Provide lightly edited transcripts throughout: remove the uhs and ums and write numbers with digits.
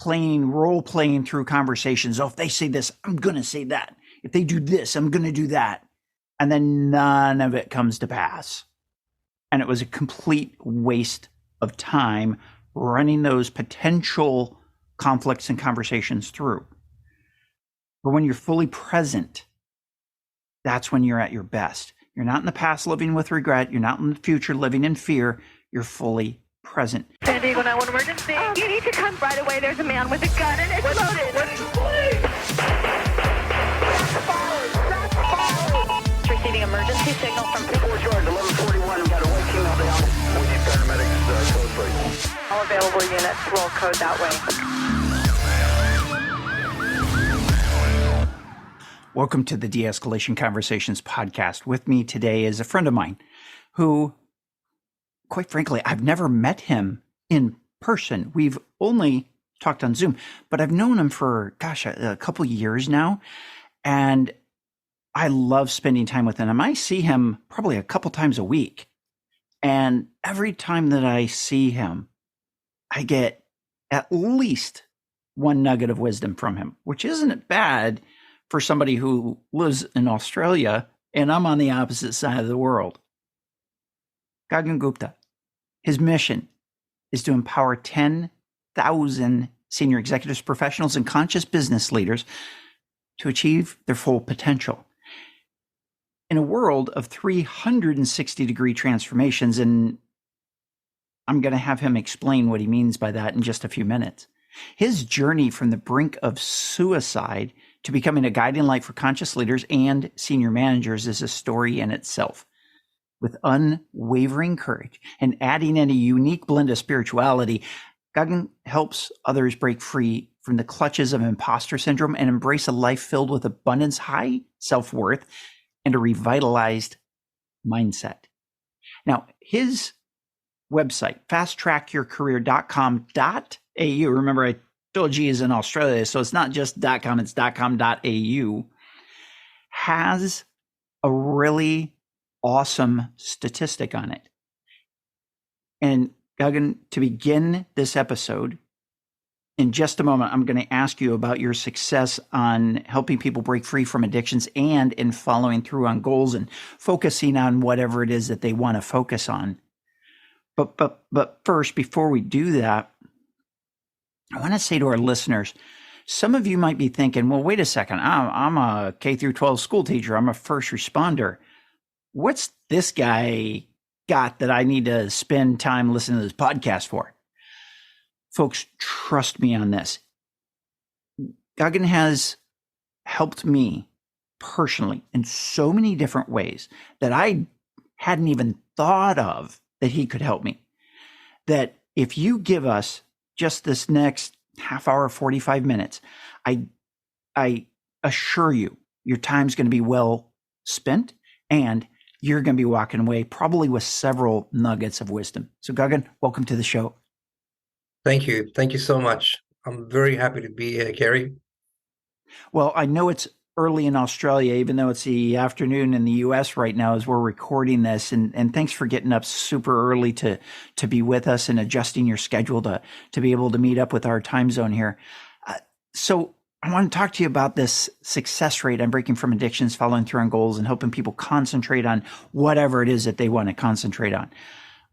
role playing through conversations. Oh, if they say this, I'm going to say that. If they do this, I'm going to do that. And then none of it comes to pass. And it was a complete waste of time running those potential conflicts and conversations through. But when you're fully present, that's when you're at your best. You're not in the past living with regret. You're not in the future living in fear. You're fully present. San Diego 911 emergency. You need to come right away. There's a man with a gun and it's loaded. Receiving emergency signal from 4 George 1141. We've got a white female down. We need paramedics code 3. All available units roll code that way. Welcome to the De-Escalation Conversations podcast. With me today is a friend of mine who, quite frankly, I've never met him in person. We've only talked on Zoom, but I've known him for, a couple years now. And I love spending time with him. I see him probably a couple times a week. And every time that I see him, I get at least one nugget of wisdom from him, which isn't bad for somebody who lives in Australia and I'm on the opposite side of the world. Gagan Gupta, his mission is to empower 10,000 senior executives, professionals, and conscious business leaders to achieve their full potential. In a world of 360-degree transformations, and I'm going to have him explain what he means by that in just a few minutes. His journey from the brink of suicide to becoming a guiding light for conscious leaders and senior managers is a story in itself. With unwavering courage and adding in a unique blend of spirituality, Gagan helps others break free from the clutches of imposter syndrome and embrace a life filled with abundance, high self-worth, and a revitalized mindset. Now, his website, fasttrackyourcareer.com.au, remember I told you he's in Australia, so it's not just .com, it's .com.au, has a really awesome statistic on it. And Gagan, to begin this episode, in just a moment, I'm going to ask you about your success on helping people break free from addictions and in following through on goals and focusing on whatever it is that they want to focus on. But first, before we do that, I want to say to our listeners, some of you might be thinking, well, wait a second, I'm a K through 12 school teacher. I'm a first responder. What's this guy got that I need to spend time listening to this podcast for? Folks, trust me on this. Gagan has helped me personally in so many different ways that I hadn't even thought of that he could help me. That if you give us just this next half hour, 45 minutes, I assure you, your time's going to be well spent and you're going to be walking away probably with several nuggets of wisdom. So Gagan, welcome to the show. Thank you. Thank you so much. I'm very happy to be here, Kerry. Well, I know it's early in Australia, even though it's the afternoon in the U.S. right now as we're recording this. And thanks for getting up super early to be with us and adjusting your schedule to be able to meet up with our time zone here. So I want to talk to you about this success rate on breaking from addictions, following through on goals, and helping people concentrate on whatever it is that they want to concentrate on.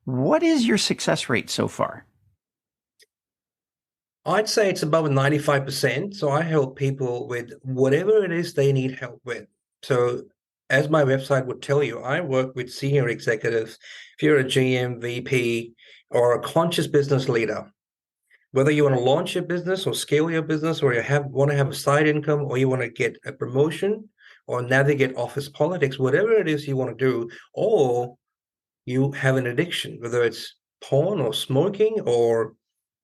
What is your success rate so far? I'd say it's above 95%. So I help people with whatever it is they need help with. So as my website would tell you, I work with senior executives. If you're a GM, VP, or a conscious business leader, whether you want to launch your business or scale your business, or you want to have a side income, or you want to get a promotion or navigate office politics, whatever it is you want to do, or you have an addiction, whether it's porn or smoking or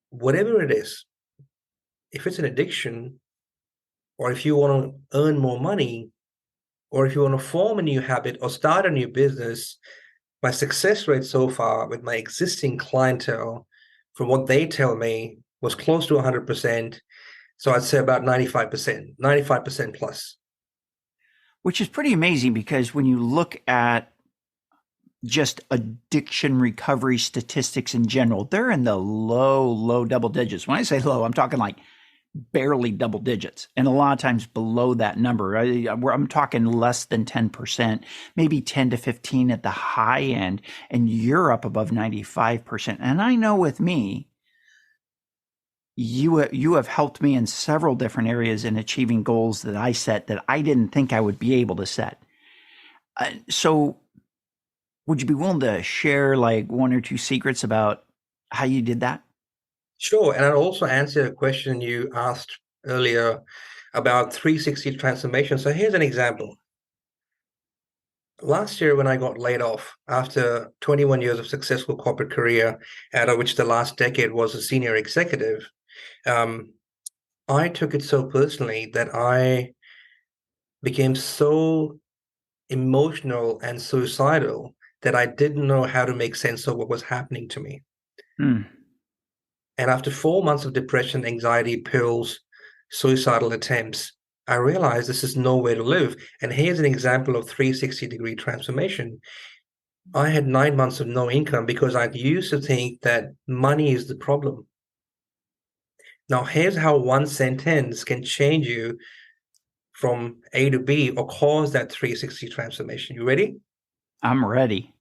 whatever it is, if it's an addiction, or if you want to earn more money, or if you want to form a new habit or start a new business, my success rate so far with my existing clientele, from what they tell me, was close to 100%. So I'd say about 95% plus. Which is pretty amazing because when you look at just addiction recovery statistics in general, they're in the low double digits. When I say low, I'm talking like barely double digits, and a lot of times below that number. I'm talking less than 10%, maybe 10 to 15 at the high end, and you're up above 95%. And I know with me, you have helped me in several different areas in achieving goals that I set that I didn't think I would be able to set. So would you be willing to share like one or two secrets about how you did that? Sure. And I'll also answer a question you asked earlier about 360 transformation. So here's an example. Last year, when I got laid off after 21 years of successful corporate career, out of which the last decade was a senior executive, I took it so personally that I became so emotional and suicidal that I didn't know how to make sense of what was happening to me. Hmm. And after 4 months of depression, anxiety, pills, suicidal attempts, I realized this is no way to live. And here's an example of 360-degree transformation. I had 9 months of no income because I used to think that money is the problem. Now, here's how one sentence can change you from A to B or cause that 360 transformation. You ready? I'm ready.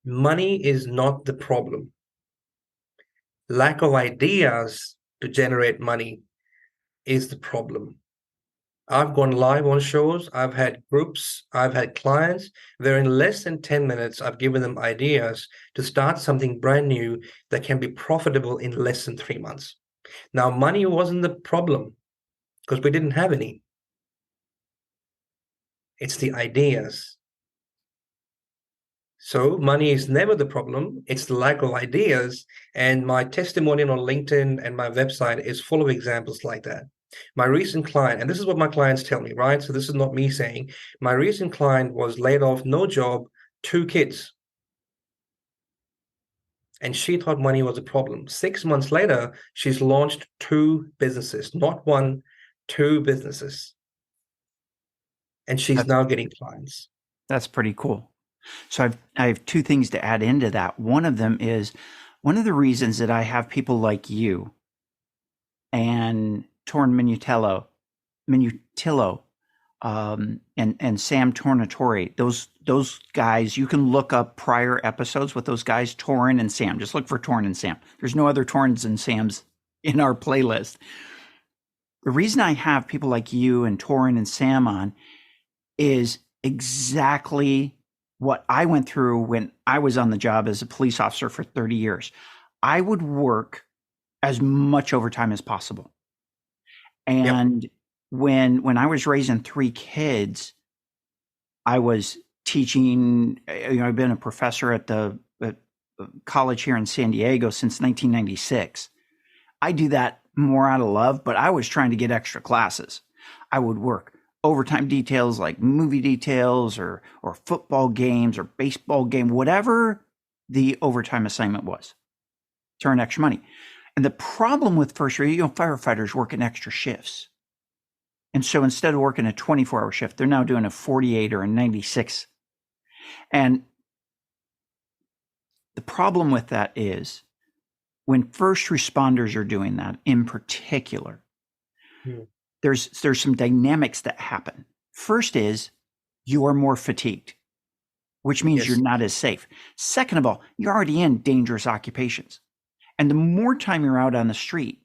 Money is not the problem. Lack of ideas to generate money is the problem. I've gone live on shows, I've had groups, I've had clients where in less than 10 minutes, I've given them ideas to start something brand new that can be profitable in less than 3 months. Now, money wasn't the problem because we didn't have any. It's the ideas. So money is never the problem. It's the lack of ideas. And my testimonial on LinkedIn and my website is full of examples like that. My recent client, and this is what my clients tell me, right? So this is not me saying, my recent client was laid off, no job, 2 kids. And she thought money was a problem. 6 months later, she's launched 2 businesses, not one, 2 businesses. And she's now getting clients. That's pretty cool. So I have 2 things to add into that. One of them is one of the reasons that I have people like you and Torn Minutillo, and Sam Tornatore. Those guys, you can look up prior episodes with those guys, Torn and Sam. Just look for Torn and Sam. There's no other Torns and Sams in our playlist. The reason I have people like you and Torn and Sam on is exactly what I went through when I was on the job as a police officer for 30 years. I would work as much overtime as possible. And when I was raising 3 kids, I was teaching, I've been a professor at the college here in San Diego since 1996. I do that more out of love, but I was trying to get extra classes. I would work overtime details like movie details or football games or baseball game, whatever the overtime assignment was, to earn extra money. And the problem with firefighters work in extra shifts. And so instead of working a 24-hour shift, they're now doing a 48 or a 96. And the problem with that is when first responders are doing that in particular, there's some dynamics that happen. First is you are more fatigued, which means you're not as safe. Second of all, you're already in dangerous occupations. And the more time you're out on the street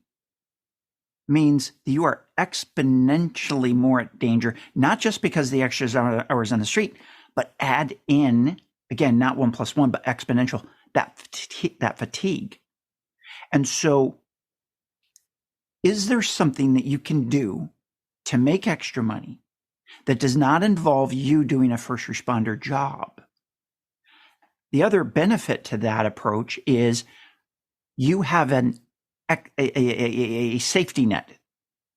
means you are exponentially more at danger, not just because of the extra hours on the street, but add in, again, not 1 + 1, but exponential, that fatigue. And so is there something that you can do to make extra money that does not involve you doing a first responder job? The other benefit to that approach is you have a safety net.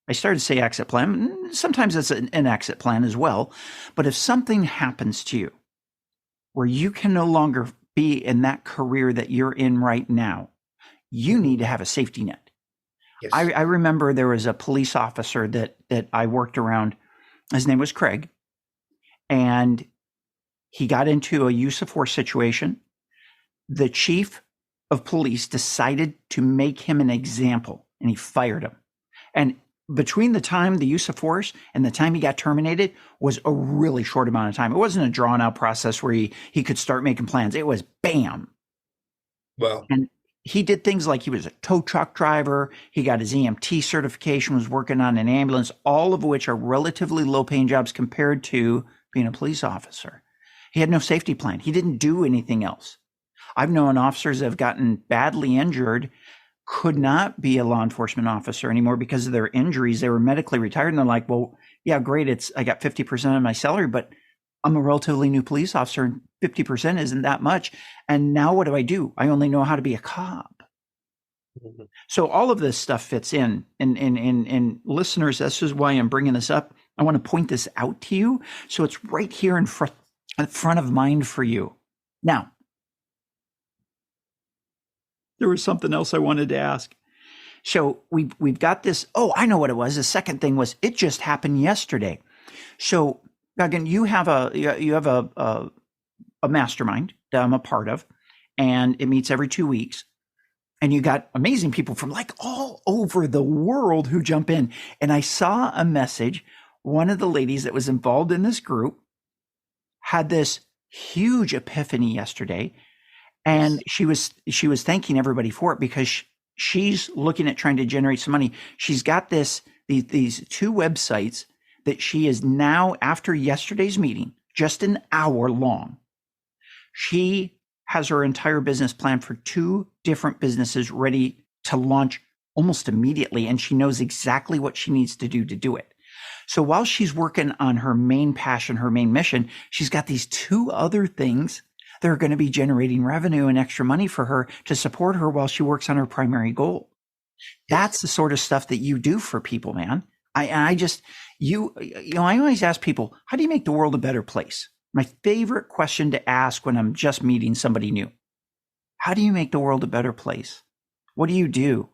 I started to say exit plan. Sometimes it's an exit plan as well. But if something happens to you where you can no longer be in that career that you're in right now, you need to have a safety net. Yes. I remember there was a police officer that I worked around. His name was Craig. And he got into a use of force situation. The chief of police decided to make him an example, and he fired him. And between the time the use of force and the time he got terminated was a really short amount of time. It wasn't a drawn out process where he could start making plans. It was bam. Well, And he did things like he was a tow truck driver. He got his EMT certification, was working on an ambulance, all of which are relatively low paying jobs compared to being a police officer. He had no safety plan. He didn't do anything else. I've known officers that have gotten badly injured, could not be a law enforcement officer anymore because of their injuries. They were medically retired, and they're like, well, yeah, great. I got 50% of my salary, but I'm a relatively new police officer, and 50% isn't that much. And now what do? I only know how to be a cop. Mm-hmm. So all of this stuff fits in. And listeners, this is why I'm bringing this up. I want to point this out to you. So it's right here in front of mind for you. Now, there was something else I wanted to ask. So we've got this. Oh, I know what it was. The second thing was it just happened yesterday. So Gagan, you have a mastermind that I'm a part of, and it meets every 2 weeks. And you got amazing people from like all over the world who jump in. And I saw a message. One of the ladies that was involved in this group had this huge epiphany yesterday. And she was thanking everybody for it because she's looking at trying to generate some money. She's got these 2 websites that she is now, after yesterday's meeting, just an hour long. She has her entire business plan for 2 different businesses ready to launch almost immediately. And she knows exactly what she needs to do it. So while she's working on her main passion, her main mission, she's got these 2 other things that are going to be generating revenue and extra money for her to support her while she works on her primary goal. That's the sort of stuff that you do for people, man. I always ask people, how do you make the world a better place? My favorite question to ask when I'm just meeting somebody new. How do you make the world a better place? What do you do?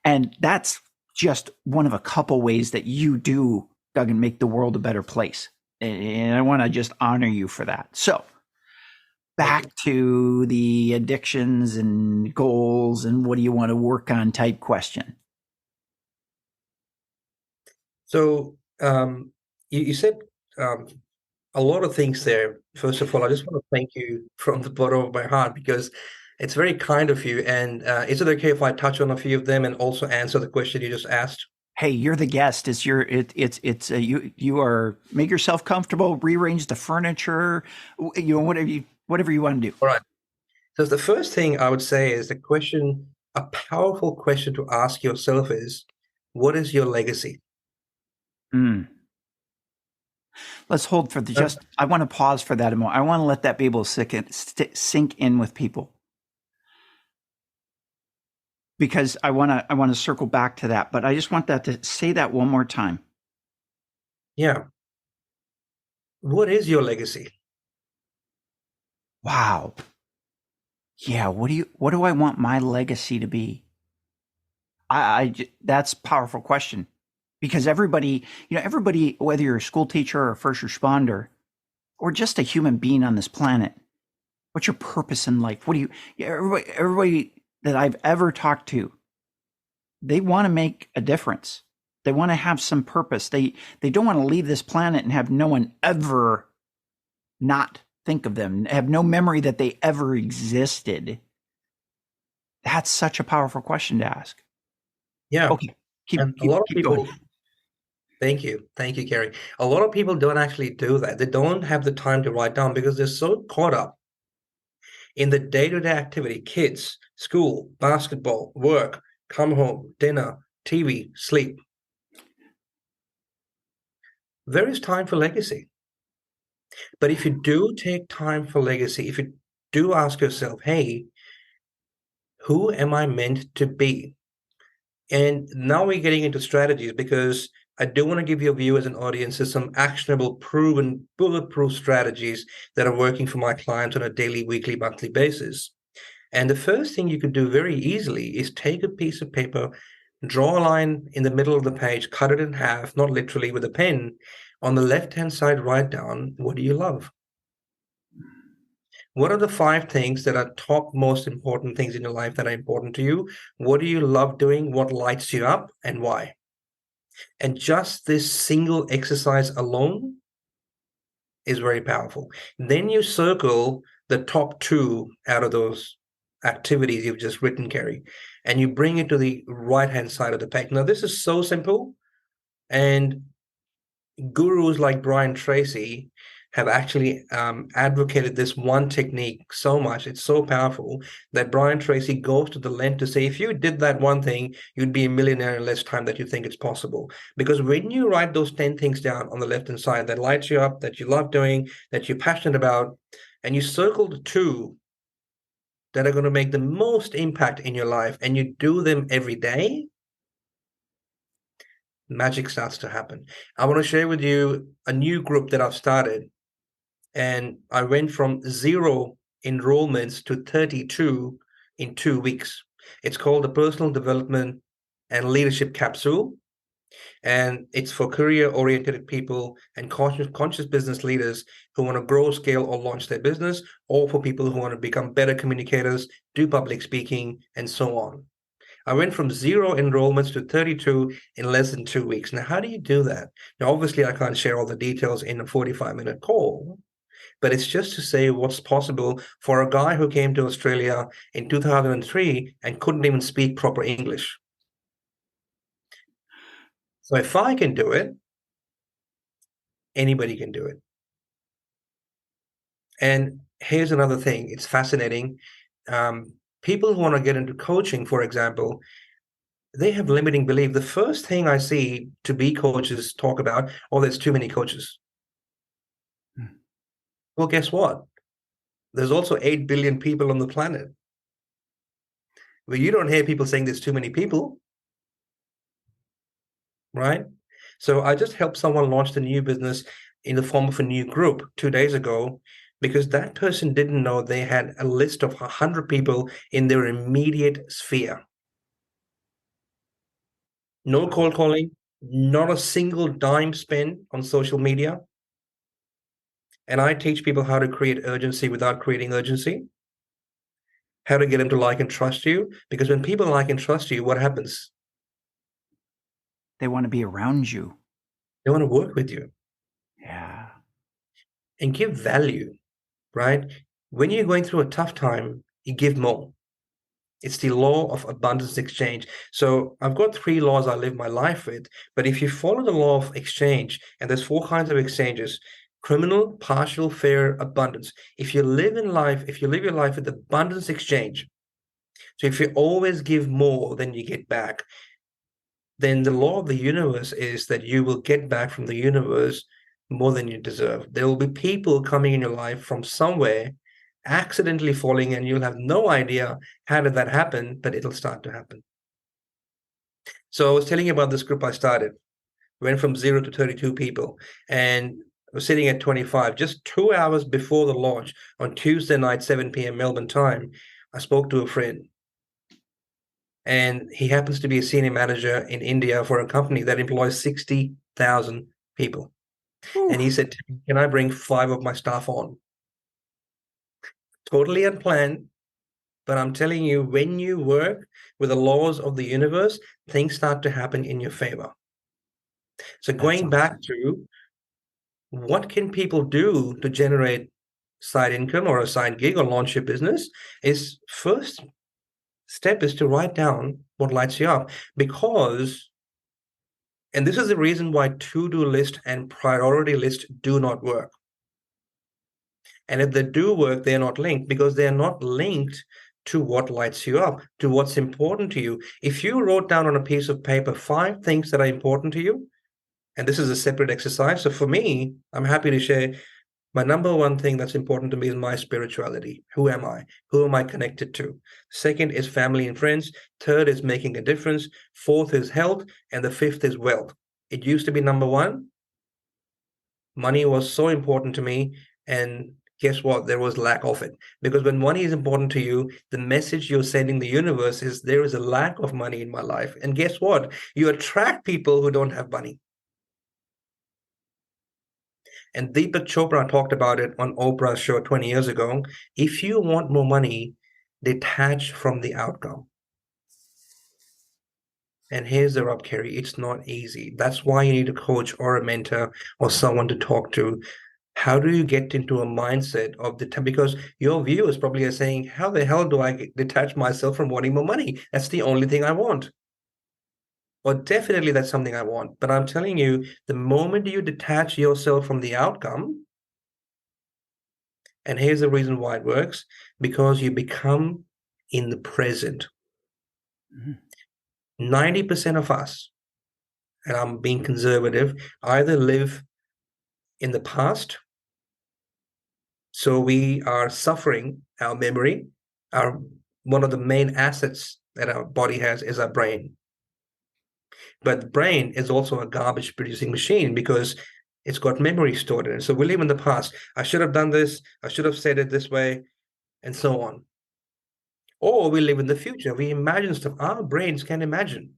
And that's just one of a couple ways that you do, Gagan, make the world a better place. And I want to just honor you for that. So back to the addictions and goals and what do you want to work on type question. So you said a lot of things there. First of all, I just want to thank you from the bottom of my heart because it's very kind of you. And is it okay if I touch on a few of them and also answer the question you just asked? Hey, you're the guest. You are, make yourself comfortable, rearrange the furniture, whatever you want to do. All right. So the first thing I would say is a powerful question to ask yourself is, what is your legacy? Let's hold for I want to pause for that a moment. I want to let that be able to sink in with people. Because I want to circle back to that, but I just want that to say that one more time. Yeah. What is your legacy? Wow. Yeah. What do I want my legacy to be? That's a powerful question because everybody, whether you're a school teacher or a first responder or just a human being on this planet, what's your purpose in life? Everybody that I've ever talked to, they want to make a difference. They want to have some purpose. They don't want to leave this planet and have no one ever not think of them, have no memory that they ever existed. That's such a powerful question to ask. Yeah. Okay. A lot of people. Thank you, Kerry. A lot of people don't actually do that. They don't have the time to write down because they're so caught up in the day-to-day activity, kids, school, basketball, work, come home, dinner, TV, sleep. There is time for legacy. But if you do take time for legacy, if you do ask yourself, hey, who am I meant to be? And now we're getting into strategies because I do want to give your viewers and audiences some actionable, proven, bulletproof strategies that are working for my clients on a daily, weekly, monthly basis. And the first thing you can do very easily is take a piece of paper, draw a line in the middle of the page, cut it in half, not literally with a pen. On the left-hand side, write down, what do you love? What are the 5 things that are top most important things in your life that are important to you? What do you love doing? What lights you up and why? And just this single exercise alone is very powerful. Then you circle the top 2 out of those activities you've just written, Kerry, and you bring it to the right-hand side of the page. Now, this is so simple, and gurus like Brian Tracy have actually advocated this one technique so much. It's so powerful that Brian Tracy goes to the length to say, if you did that one thing, you'd be a millionaire in less time that you think it's possible. Because when you write those 10 things down on the left-hand side that lights you up, that you love doing, that you're passionate about, and you circle the 2 that are going to make the most impact in your life, and you do them every day, magic starts to happen. I want to share with you a new group that I've started. And I went from 0 enrollments to 32 in 2 weeks. It's called the Personal Development and Leadership Capsule. And it's for career-oriented people and conscious business leaders who want to grow, scale, or launch their business, or for people who want to become better communicators, do public speaking, and so on. I went from 0 enrollments to 32 in less than 2 weeks. Now, how do you do that? Now, obviously, I can't share all the details in a 45-minute call, but it's just to say what's possible for a guy who came to Australia in 2003 and couldn't even speak proper English. So if I can do it, anybody can do it. And here's another thing. It's fascinating. People who want to get into coaching, for example, they have limiting belief. The first thing I see to be coaches talk about, oh, there's too many coaches. Well, guess what? There's also 8 billion people on the planet. Well, you don't hear people saying there's too many people, right? So I just helped someone launch a new business in the form of a new group 2 days ago, because that person didn't know they had a list of 100 people in their immediate sphere. No cold calling, not a single dime spent on social media. And I teach people how to create urgency without creating urgency, how to get them to like and trust you. Because when people like and trust you, what happens? They want to be around you. They want to work with you. Yeah. And give value, right? When you're going through a tough time, you give more. It's the law of abundance exchange. So I've got 3 laws I live my life with, but if you follow the law of exchange, and there's 4 kinds of exchanges: criminal, partial, fair, abundance. If you live your life with abundance exchange, so if you always give more than you get back, then the law of the universe is that you will get back from the universe more than you deserve. There will be people coming in your life from somewhere, accidentally falling, and you'll have no idea how did that happen, but it'll start to happen. So I was telling you about this group I started. Went from 0 to 32 people, and I was sitting at 25. Just 2 hours before the launch, on Tuesday night, 7 p.m. Melbourne time, I spoke to a friend. And he happens to be a senior manager in India for a company that employs 60,000 people. Ooh. And he said, can I bring 5 of my staff on? Totally unplanned, but I'm telling you, when you work with the laws of the universe, things start to happen in your favor. So going back to what can people do to generate side income or a side gig or launch your business, is first step is to write down what lights you up. Because, and this is the reason why to-do list and priority list do not work. And if they do work, they're not linked, because they're not linked to what lights you up, to what's important to you. If you wrote down on a piece of paper 5 things that are important to you, and this is a separate exercise. So for me, I'm happy to share my number 1 thing that's important to me is my spirituality. Who am I? Who am I connected to? Second is family and friends. Third is making a difference. 4th is health. And the 5th is wealth. It used to be number 1. Money was so important to me. And guess what? There was lack of it. Because when money is important to you, the message you're sending the universe is there is a lack of money in my life. And guess what? You attract people who don't have money. And Deepak Chopra talked about it on Oprah's show 20 years ago. If you want more money, detach from the outcome. And here's the rub, Kerry. It's not easy. That's why you need a coach or a mentor or someone to talk to. How do you get into a mindset of because your viewers probably are saying, how the hell do I detach myself from wanting more money? That's the only thing I want. Or definitely that's something I want. But I'm telling you, the moment you detach yourself from the outcome, and here's the reason why it works, because you become in the present. 90% of us, and I'm being conservative, either live in the past. So we are suffering our memory. One of the main assets that our body has is our brain. But the brain is also a garbage producing machine because it's got memory stored in it. So we live in the past. I should have done this. I should have said it this way, and so on. Or we live in the future. We imagine stuff. Our brains can imagine.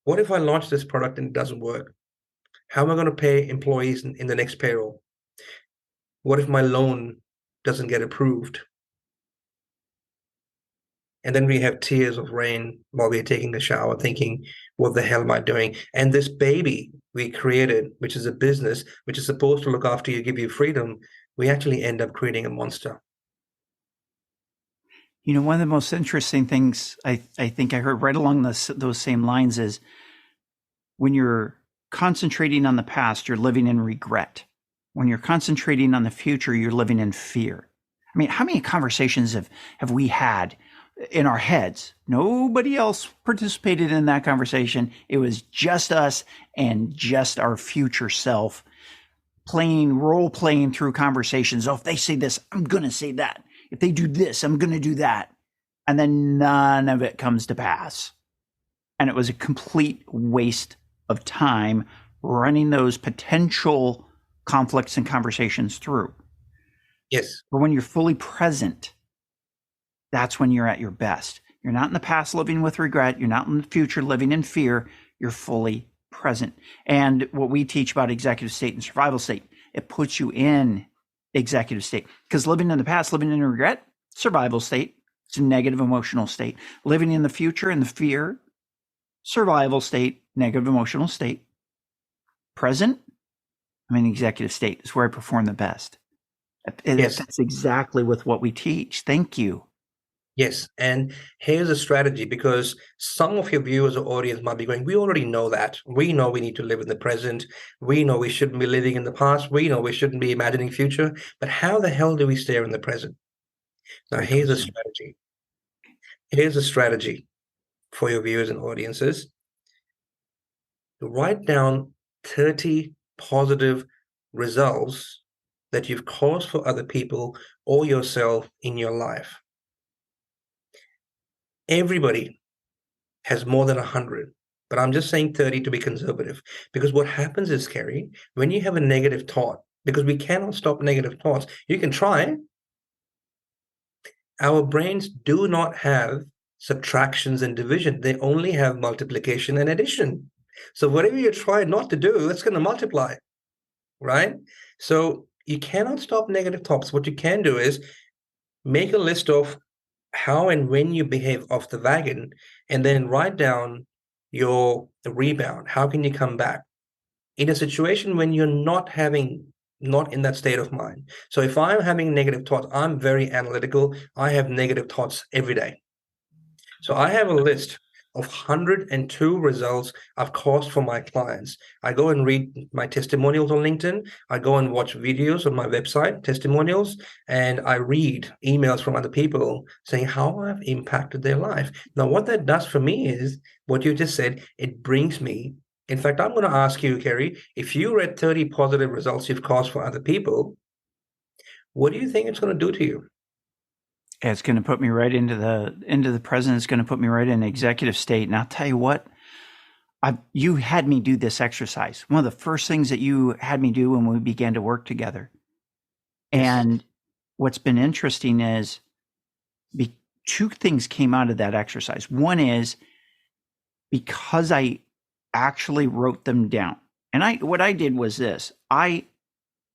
What if I launch this product and it doesn't work? How am I going to pay employees in the next payroll? What if my loan doesn't get approved? And then we have tears of rain while we're taking a shower, thinking, what the hell am I doing? And this baby we created, which is a business, which is supposed to look after you, give you freedom, we actually end up creating a monster. You know, one of the most interesting things I think I heard right along those same lines is when you're concentrating on the past, you're living in regret. When you're concentrating on the future, you're living in fear. I mean, how many conversations have we had in our heads? Nobody else participated in that conversation. It was just us and just our future self role playing through conversations. Oh, if they say this, I'm going to say that. If they do this, I'm going to do that. And then none of it comes to pass. And it was a complete waste of time running those potential conflicts and conversations through. Yes. But when you're fully present, that's when you're at your best. You're not in the past living with regret. You're not in the future living in fear. You're fully present. And what we teach about executive state and survival state, it puts you in executive state. Because living in the past, living in regret, survival state, it's a negative emotional state. Living in the future and the fear, survival state, negative emotional state. Present, I'm in executive state. It's where I perform the best. Yes. That's exactly with what we teach. Thank you. Yes. And here's a strategy, because some of your viewers or audience might be going, we already know that. We know we need to live in the present. We know we shouldn't be living in the past. We know we shouldn't be imagining future. But how the hell do we stay in the present? Now, here's a strategy. Here's a strategy for your viewers and audiences. Write down 30 positive results that you've caused for other people or yourself in your life. Everybody has more than 100, but I'm just saying 30 to be conservative, because what happens is, Kerry, when you have a negative thought, because we cannot stop negative thoughts, you can try. Our brains do not have subtractions and division. They only have multiplication and addition. So whatever you try not to do, it's going to multiply, right? So you cannot stop negative thoughts. What you can do is make a list of how and when you behave off the wagon, and then write down your rebound. How can you come back in a situation when you're not in that state of mind? So if I'm having negative thoughts, I'm very analytical. I have negative thoughts every day. So I have a list of 102 results I've caused for my clients. I go and read my testimonials on LinkedIn. I go and watch videos on my website, testimonials, and I read emails from other people saying how I've impacted their life. Now, what that does for me is what you just said, it brings me. In fact, I'm going to ask you, Kerry, if you read 30 positive results you've caused for other people, what do you think it's going to do to you? It's going to put me right into the present. It's going to put me right in executive state. And I'll tell you what, you had me do this exercise. One of the first things that you had me do when we began to work together. And what's been interesting is two things came out of that exercise. One is because I actually wrote them down. And what I did was this.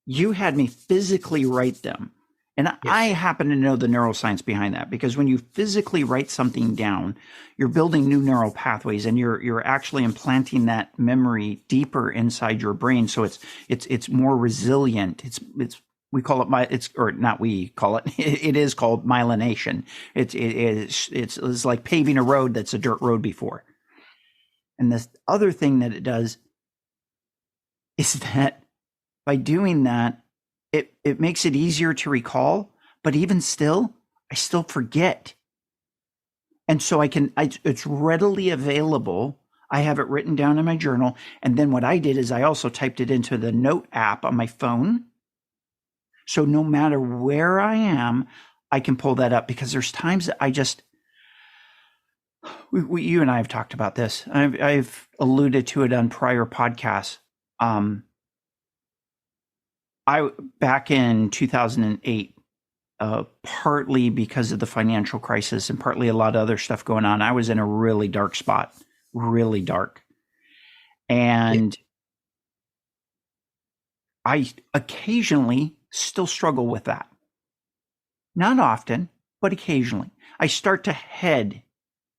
You had me physically write them. And I Yes. happen to know the neuroscience behind that, because when you physically write something down, you're building new neural pathways, and you're actually implanting that memory deeper inside your brain, so it's more resilient. It's we call it or not we call it it is called myelination. It's like paving a road that's a dirt road before. And this other thing that it does is that by doing that, it makes it easier to recall, but even still, I still forget. And so it's readily available. I have it written down in my journal. And then what I did is I also typed it into the note app on my phone. So no matter where I am, I can pull that up, because there's times that I just, you and I have talked about this. I've alluded to it on prior podcasts. Back in 2008, partly because of the financial crisis and partly a lot of other stuff going on, I was in a really dark spot, really dark. And I occasionally still struggle with that. Not often, but occasionally. I start to head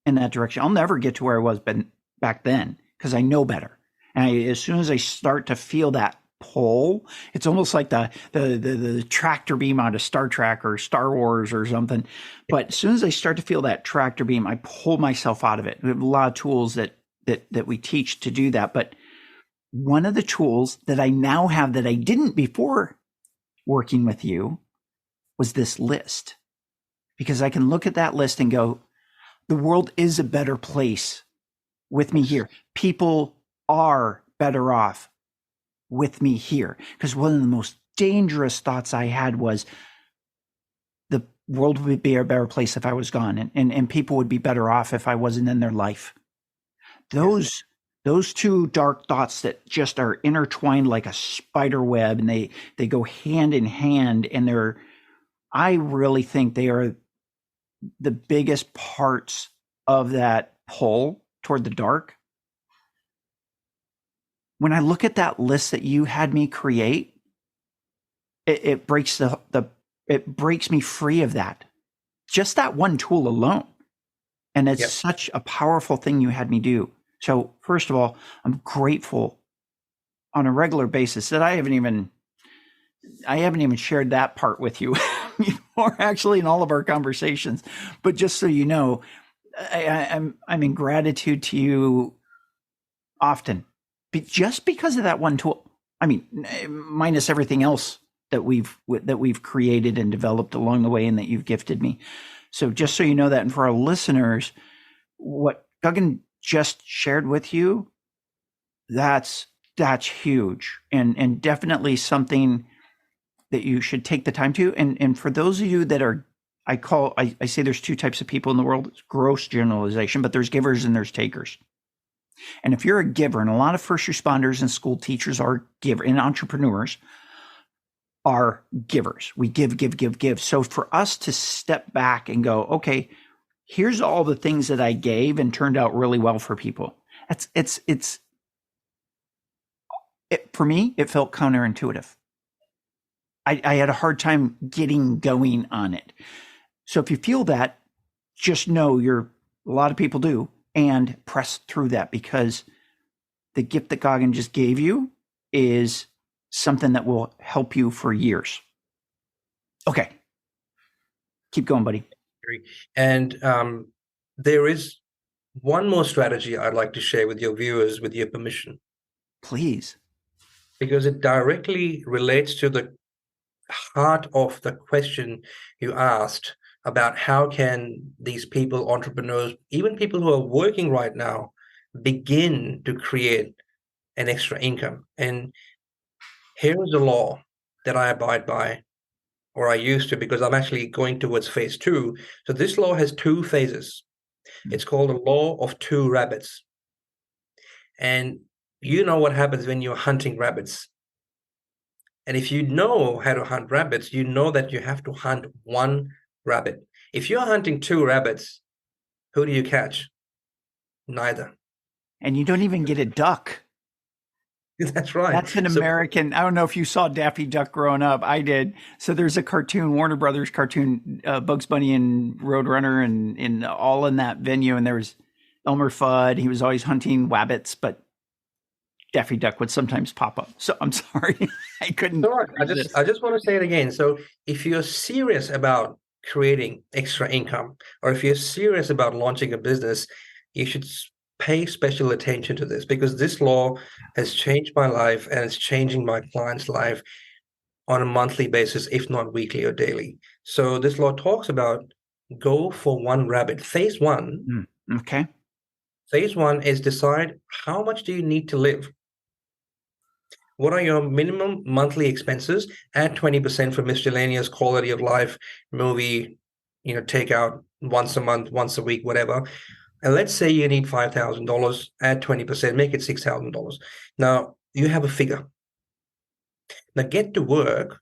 in that direction. I'll never get to where I was back then, because I know better. And as soon as I start to feel that pull, it's almost like the tractor beam out of Star Trek or Star Wars or something. But as soon as I start to feel that tractor beam, I pull myself out of it. We have a lot of tools that we teach to do that. But one of the tools that I now have that I didn't before working with you was this list, because I can look at that list and go, the world is a better place with me here. People are better off with me here. Because one of the most dangerous thoughts I had was the world would be a better place if I was gone, and people would be better off if I wasn't in their life. Those two dark thoughts that just are intertwined like a spider web, and they go hand in hand, and I really think they are the biggest parts of that pull toward the dark. When I look at that list that you had me create, it breaks it breaks me free of that. Just that one tool alone. And it's such a powerful thing you had me do. So first of all, I'm grateful on a regular basis that I haven't even shared that part with you before, actually, in all of our conversations. But just so you know, I'm in gratitude to you often, just because of that one tool. I mean, minus everything else that we've created and developed along the way, and that you've gifted me. So just so you know that, and for our listeners, what Gagan just shared with you, that's huge, and definitely something that you should take the time to. And for those of you that are, I say there's two types of people in the world. It's gross generalization, but there's givers and there's takers. And if you're a giver, and a lot of first responders and school teachers are giver, and entrepreneurs are givers. We give. So for us to step back and go, okay, here's all the things that I gave and turned out really well for people. For me, it felt counterintuitive. I had a hard time getting going on it. So if you feel that, just know a lot of people do, and press through that, because the gift that Gagan just gave you is something that will help you for years. Okay. Keep going, buddy. And there is one more strategy I'd like to share with your viewers, with your permission. Please. Because it directly relates to the heart of the question you asked about how can these people, entrepreneurs, even people who are working right now, begin to create an extra income. And here is a law that I abide by, or I used to, because I'm actually going towards phase 2. So this law has 2 phases. It's called the law of 2 rabbits. And you know what happens when you're hunting rabbits. And if you know how to hunt rabbits, you know that you have to hunt 1 rabbit. If you're hunting 2 rabbits, who do you catch? Neither. And you don't even get a duck. That's right. That's an So American. I don't know if you saw Daffy Duck growing up. I did. So there's a cartoon, Warner Brothers cartoon, Bugs Bunny and Roadrunner, and all in that venue. And there was Elmer Fudd. He was always hunting wabbits, but Daffy Duck would sometimes pop up. So I'm sorry, I couldn't all right. resist. I just want to say it again. So if you're serious about creating extra income, or if you're serious about launching a business, you should pay special attention to this, because this law has changed my life and it's changing my client's life on a monthly basis, if not weekly or daily. So this law talks about go for one rabbit. Okay. Phase one is decide how much do you need to live. What are your minimum monthly expenses? Add 20% for miscellaneous, quality of life, movie, takeout once a month, once a week, whatever. And let's say you need $5,000, add 20%, make it $6,000. Now you have a figure. Now get to work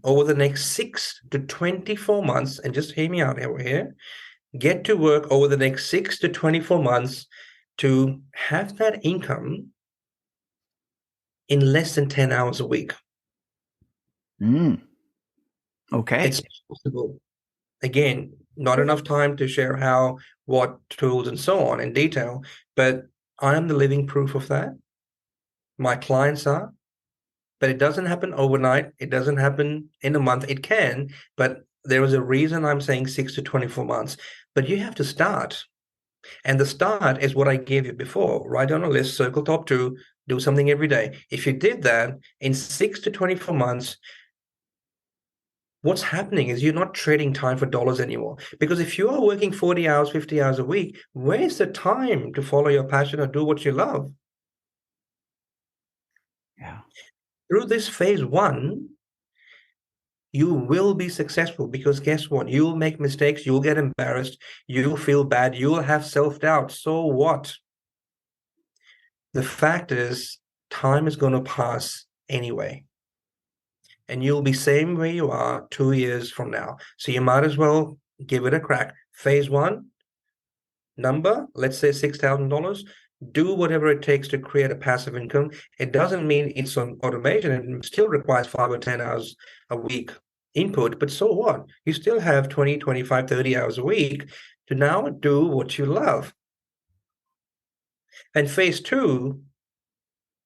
over the next 6 to 24 months, and just hear me out over here. Get to work over the next 6 to 24 months to have that income in less than 10 hours a week. Okay. It's possible. Again, not enough time to share how, what tools, and so on in detail, but I am the living proof of that. My clients are, but it doesn't happen overnight. It doesn't happen in a month. It can, but there is a reason I'm saying 6 to 24 months. But you have to start. And the start is what I gave you before. Write down a list, circle top 2, do something every day. If you did that in 6 to 24 months, what's happening is you're not trading time for dollars anymore. Because if you are working 40 hours, 50 hours a week, where's the time to follow your passion or do what you love? Yeah. Through this phase one, you will be successful, because guess what? You'll make mistakes. You'll get embarrassed. You'll feel bad. You'll have self-doubt. So what? The fact is, time is going to pass anyway. And you'll be same where you are 2 years from now. So you might as well give it a crack. Phase one, number, let's say $6,000. Do whatever it takes to create a passive income. It doesn't mean it's on automation. It still requires 5 or 10 hours a week input, but so what? You still have 20, 25, 30 hours a week to now do what you love. And phase two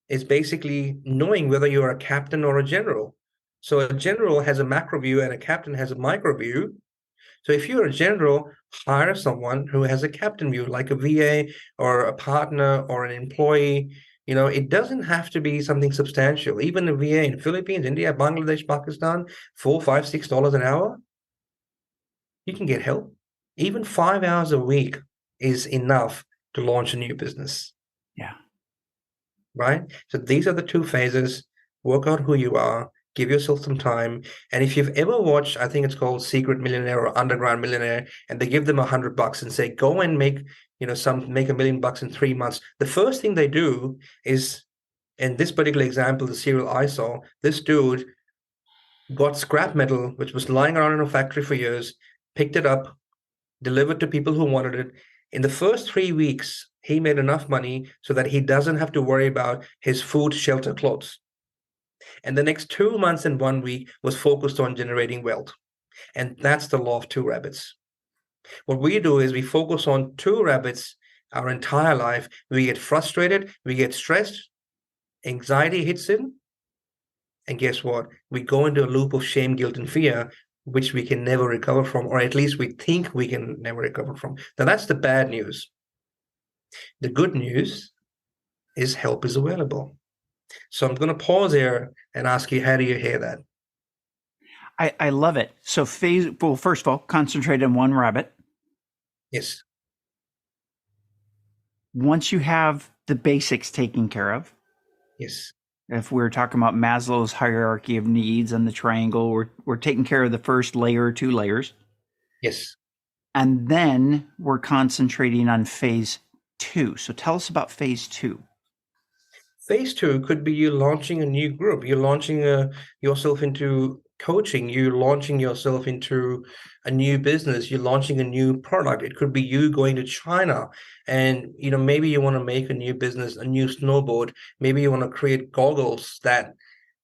is basically knowing whether you're a captain or a general. So a general has a macro view and a captain has a micro view. So if you're a general, hire someone who has a captain view, like a VA or a partner or an employee. It doesn't have to be something substantial. Even a VA in Philippines, India, Bangladesh, Pakistan, $4, $5, $6 an hour, you can get help. Even 5 hours a week is enough to launch a new business. Yeah. Right? So these are the 2 phases. Work out who you are. Give yourself some time. And if you've ever watched, I think it's called Secret Millionaire or Underground Millionaire, and they give them $100 and say, go and make $1 million in 3 months. The first thing they do is, in this particular example, the serial I saw, this dude got scrap metal, which was lying around in a factory for years, picked it up, delivered to people who wanted it. In the first 3 weeks, he made enough money so that he doesn't have to worry about his food, shelter, clothes. And the next 2 months and 1 week was focused on generating wealth. And that's the law of 2 rabbits. What we do is we focus on 2 rabbits our entire life. We get frustrated, we get stressed, anxiety hits in, and guess what? We go into a loop of shame, guilt, and fear, which we can never recover from, or at least we think we can never recover from. Now, that's the bad news. The good news is help is available. So I'm going to pause here and ask you, how do you hear that? I love it. So first of all, concentrate on one rabbit. Yes. Once you have the basics taken care of. Yes. If we're talking about Maslow's hierarchy of needs and the triangle, we're taking care of the first layer or 2 layers. Yes. And then we're concentrating on phase 2. So tell us about phase 2. Phase 2 could be you launching a new group. You're launching yourself into coaching, you're launching yourself into a new business, you're launching a new product. It could be you going to China and, maybe you want to make a new business, a new snowboard. Maybe you want to create goggles that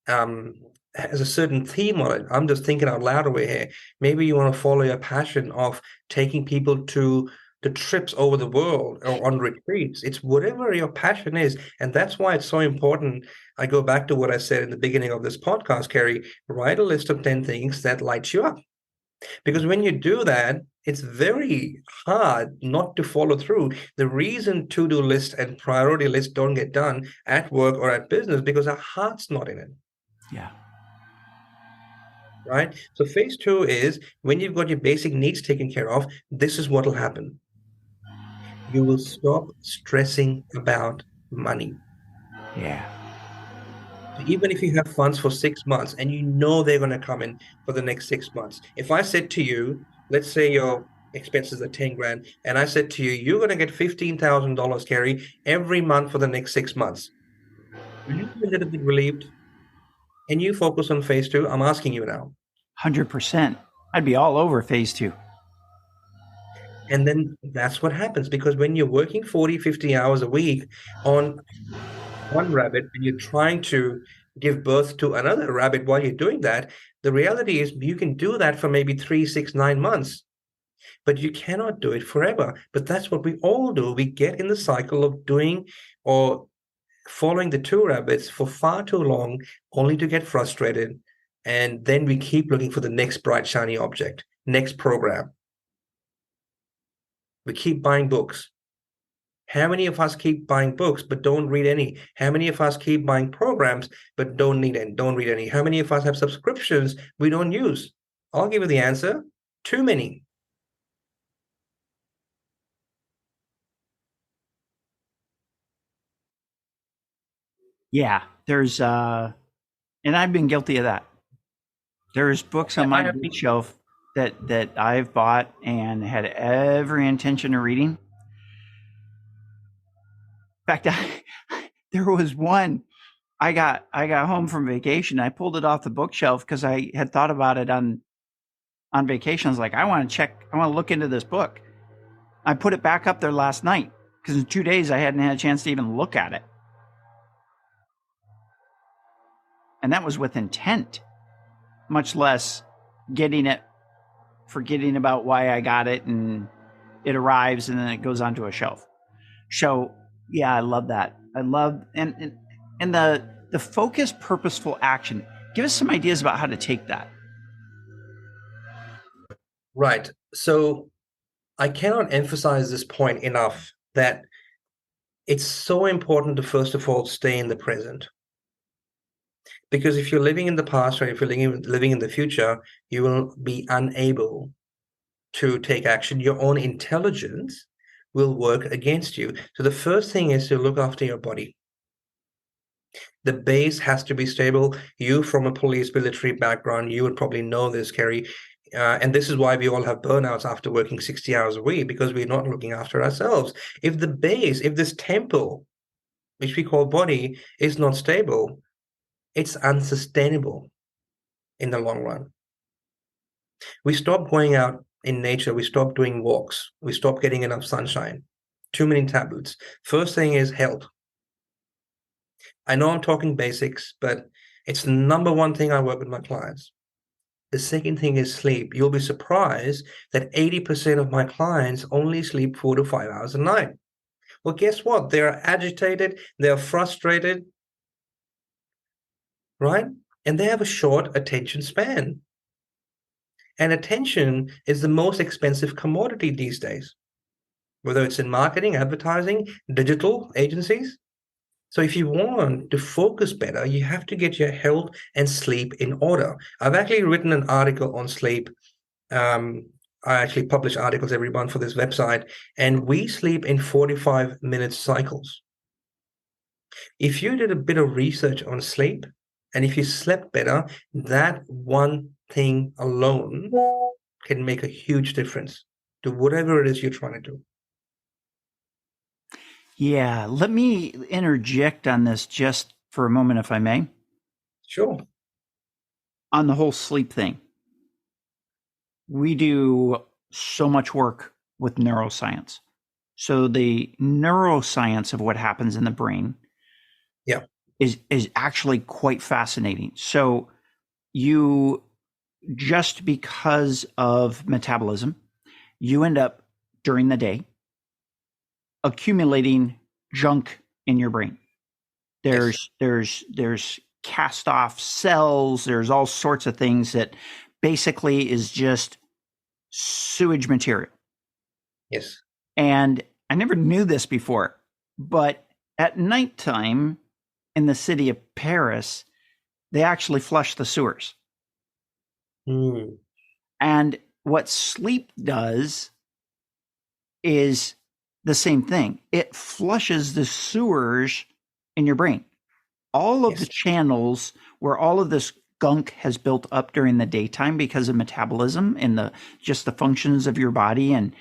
has a certain theme on it. I'm just thinking out loud over here. Maybe you want to follow your passion of taking people to the trips over the world or on retreats. It's whatever your passion is. And that's why it's so important. I go back to what I said in the beginning of this podcast, Kerry. Write a list of 10 things that light you up. Because when you do that, it's very hard not to follow through. The reason to-do lists and priority lists don't get done at work or at business because our heart's not in it. Yeah. Right? So phase 2 is when you've got your basic needs taken care of, this is what will happen. You will stop stressing about money. Yeah. So even if you have funds for 6 months and they're going to come in for the next 6 months. If I said to you, let's say your expenses are 10 grand, and I said to you, you're going to get $15,000, Kerry, every month for the next 6 months. Will you be a little bit relieved? And you focus on phase 2? I'm asking you now. 100%. I'd be all over phase 2. And then that's what happens, because when you're working 40, 50 hours a week on one rabbit and you're trying to give birth to another rabbit while you're doing that, the reality is you can do that for maybe 3, 6, 9 months, but you cannot do it forever. But that's what we all do. We get in the cycle of doing or following the 2 rabbits for far too long, only to get frustrated. And then we keep looking for the next bright, shiny object, next program. We keep buying books. How many of us keep buying books but don't read any? How many of us keep buying programs but don't read any? How many of us have subscriptions we don't use? I'll give you the answer. Too many. Yeah. There's and I've been guilty of that. There's books on my bookshelf that I've bought and had every intention of reading. In fact, there was one I got home from vacation. I pulled it off the bookshelf because I had thought about it on vacation. I was like, I want to look into this book. I put it back up there last night because in 2 days I hadn't had a chance to even look at it. And that was with intent, much less getting it, forgetting about why I got it, and it arrives and then it goes onto a shelf. So yeah, I love that. I love and the focused, purposeful action. Give us some ideas about how to take that. Right. So I cannot emphasize this point enough, that it's so important to, first of all, stay in the present. Because if you're living in the past or if you're living in the future, you will be unable to take action. Your own intelligence will work against you. So the first thing is to look after your body. The base has to be stable. You, from a police military background, you would probably know this, Kerry. And this is why we all have burnouts after working 60 hours a week, because we're not looking after ourselves. If the base, if this temple, which we call body, is not stable, it's unsustainable in the long run. We stop going out in nature. We stop doing walks. We stop getting enough sunshine. Too many tablets. First thing is health. I know I'm talking basics, but it's the number one thing I work with my clients. The second thing is sleep. You'll be surprised that 80% of my clients only sleep 4 to 5 hours a night. Well, guess what? They're agitated. They're frustrated, right? And they have a short attention span. And attention is the most expensive commodity these days, whether it's in marketing, advertising, digital agencies. So if you want to focus better, you have to get your health and sleep in order. I've actually written an article on sleep. I actually publish articles every month for this website, and we sleep in 45-minute cycles. If you did a bit of research on sleep, and if you slept better, that one thing alone can make a huge difference to whatever it is you're trying to do. Yeah, let me interject on this just for a moment, if I may. Sure. On the whole sleep thing, we do so much work with neuroscience. So the neuroscience of what happens in the brain Yeah. is actually quite fascinating. So you, just because of metabolism, you end up during the day accumulating junk in your brain. There's cast off cells, there's all sorts of things that basically is just sewage material. Yes. And I never knew this before, but at nighttime in the city of Paris, they actually flush the sewers. Mm. And what sleep does is the same thing. It flushes the sewers in your brain. All of the channels where all of this gunk has built up during the daytime because of metabolism and just the functions of your body, and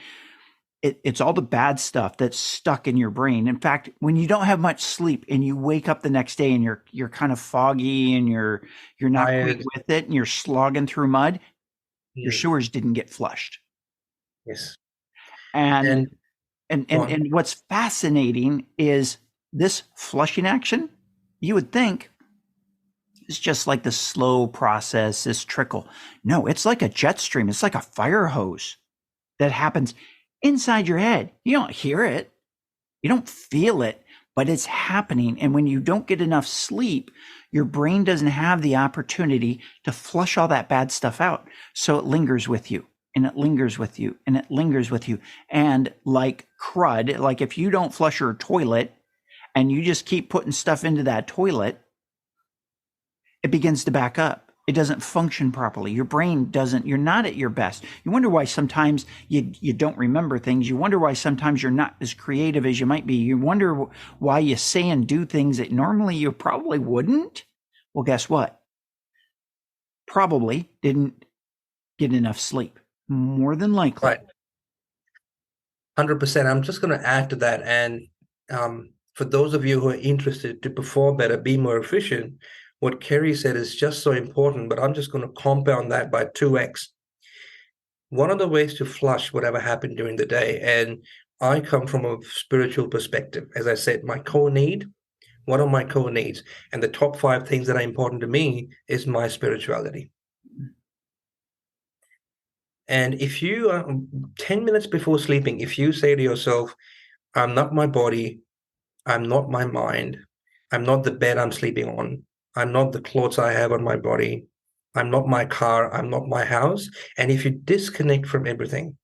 it's all the bad stuff that's stuck in your brain. In fact, when you don't have much sleep and you wake up the next day and you're kind of foggy and you're not quite with it and you're slogging through mud, your sewers didn't get flushed. Yes. And what's fascinating is this flushing action, you would think it's just like the slow process, this trickle. No, it's like a jet stream. It's like a fire hose that happens inside your head. You don't hear it. You don't feel it, but it's happening. And when you don't get enough sleep, your brain doesn't have the opportunity to flush all that bad stuff out. So it lingers with you, and it lingers with you, and it lingers with you. And like crud, like if you don't flush your toilet and you just keep putting stuff into that toilet, it begins to back up. It doesn't function properly. Your brain doesn't, you're not at your best. You wonder why sometimes you don't remember things. You wonder why sometimes you're not as creative as you might be. You wonder why you say and do things that normally you probably wouldn't. Well, guess what? Probably didn't get enough sleep. More than likely. Right. 100%. I'm just going to add to that. And for those of you who are interested to perform better, be more efficient, what Kerry said is just so important, but I'm just going to compound that by 2x. One of the ways to flush whatever happened during the day, and I come from a spiritual perspective. As I said, my core need, one of my core needs, and the top 5 things that are important to me is my spirituality. And if you, 10 minutes before sleeping, if you say to yourself, I'm not my body, I'm not my mind, I'm not the bed I'm sleeping on, I'm not the clothes I have on my body, I'm not my car, I'm not my house. And if you disconnect from everything,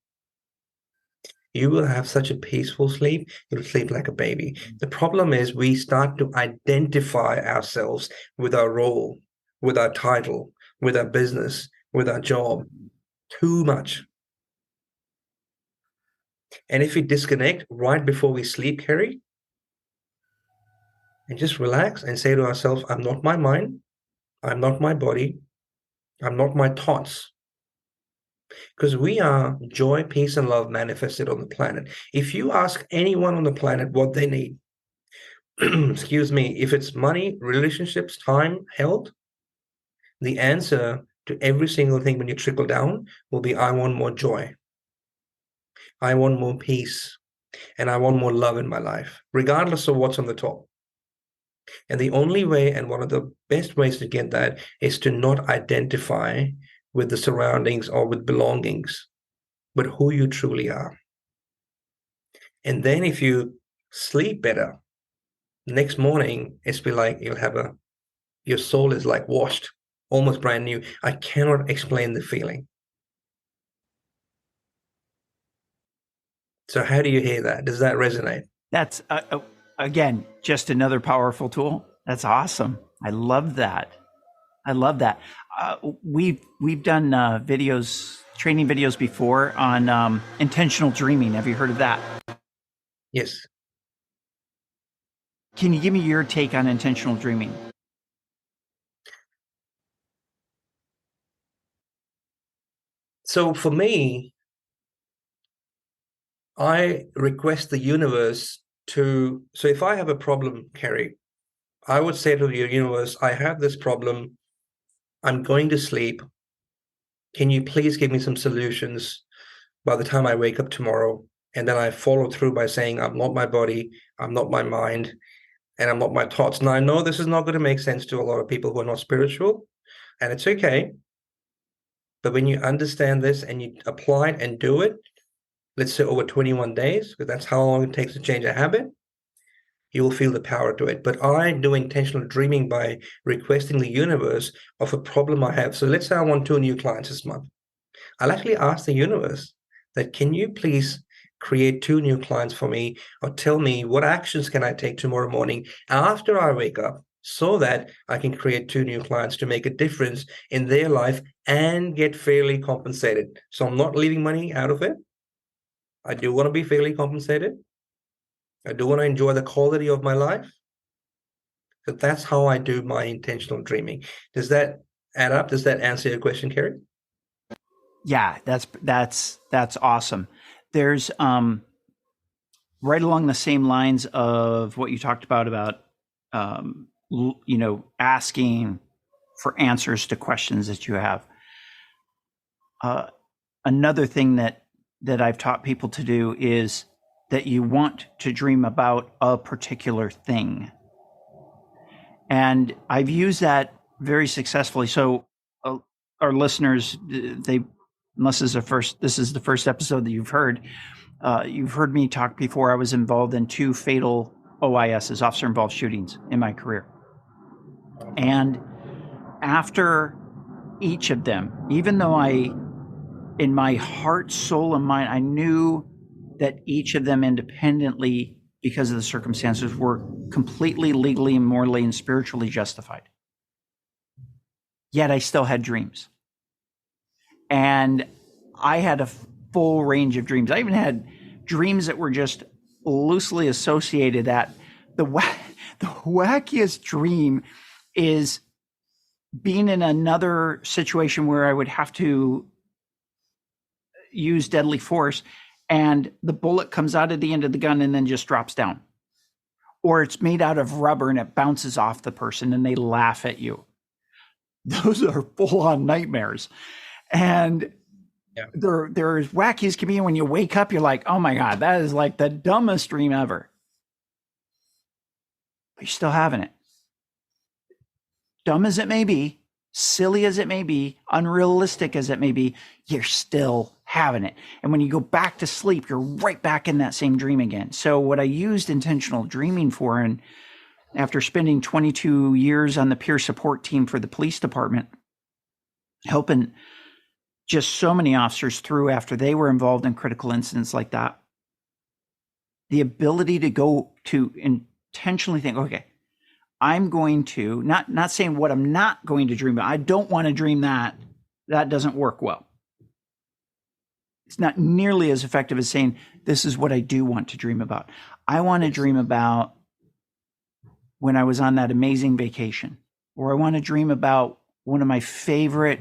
you will have such a peaceful sleep. You'll sleep like a baby. The problem is we start to identify ourselves with our role, with our title, with our business, with our job too much. And if we disconnect right before we sleep, Kerry, and just relax and say to ourselves, I'm not my mind, I'm not my body, I'm not my thoughts. Because we are joy, peace, and love manifested on the planet. If you ask anyone on the planet what they need, excuse me, if it's money, relationships, time, health, the answer to every single thing when you trickle down will be, I want more joy. I want more peace. And I want more love in my life, regardless of what's on the top. And the only way, and one of the best ways to get that, is to not identify with the surroundings or with belongings, but who you truly are. And then if you sleep better, next morning, it's be like your soul is like washed, almost brand new. I cannot explain the feeling. So how do you hear that? Does that resonate? That's, again, just another powerful tool. That's awesome. I love that. I love that. We've done training videos before on intentional dreaming. Have you heard of that? Yes. Can you give me your take on intentional dreaming? So for me, I request the universe so if I have a problem, Kerry, I would say to the universe, I have this problem. I'm going to sleep. Can you please give me some solutions by the time I wake up tomorrow? And then I follow through by saying, I'm not my body, I'm not my mind, and I'm not my thoughts. Now, I know this is not going to make sense to a lot of people who are not spiritual, and it's okay. But when you understand this and you apply it and do it, let's say over 21 days, because that's how long it takes to change a habit, you will feel the power to it. But I do intentional dreaming by requesting the universe of a problem I have. So let's say I want 2 new clients this month. I'll actually ask the universe that, can you please create 2 new clients for me, or tell me what actions can I take tomorrow morning after I wake up so that I can create 2 new clients to make a difference in their life and get fairly compensated. So I'm not leaving money out of it. I do want to be fairly compensated. I do want to enjoy the quality of my life. So that's how I do my intentional dreaming. Does that add up? Does that answer your question, Kerry? Yeah, that's awesome. There's right along the same lines of what you talked about asking for answers to questions that you have. Another thing that I've taught people to do is that you want to dream about a particular thing. And I've used that very successfully. So our listeners, unless this is the first episode that you've heard me talk before. I was involved in 2 fatal OISs, officer involved shootings, in my career. And after each of them, even though in my heart, soul, and mind, I knew that each of them independently, because of the circumstances, were completely legally and morally and spiritually justified. Yet I still had dreams. And I had a full range of dreams. I even had dreams that were just loosely associated. That the wackiest dream is being in another situation where I would have to use deadly force, and the bullet comes out of the end of the gun and then just drops down. Or it's made out of rubber and it bounces off the person and they laugh at you. Those are full-on nightmares. And they're as wacky as can be. And when you wake up, you're like, oh my God, that is like the dumbest dream ever. But you're still having it. Dumb as it may be, silly as it may be, unrealistic as it may be, you're still having it. And when you go back to sleep, you're right back in that same dream again. So what I used intentional dreaming for, and after spending 22 years on the peer support team for the police department, helping just so many officers through after they were involved in critical incidents like that, the ability to go to intentionally think, okay, I'm going to, not saying what I'm not going to dream about. I don't want to dream that. That doesn't work well. It's not nearly as effective as saying, this is what I do want to dream about. I want to dream about when I was on that amazing vacation, or I want to dream about one of my favorite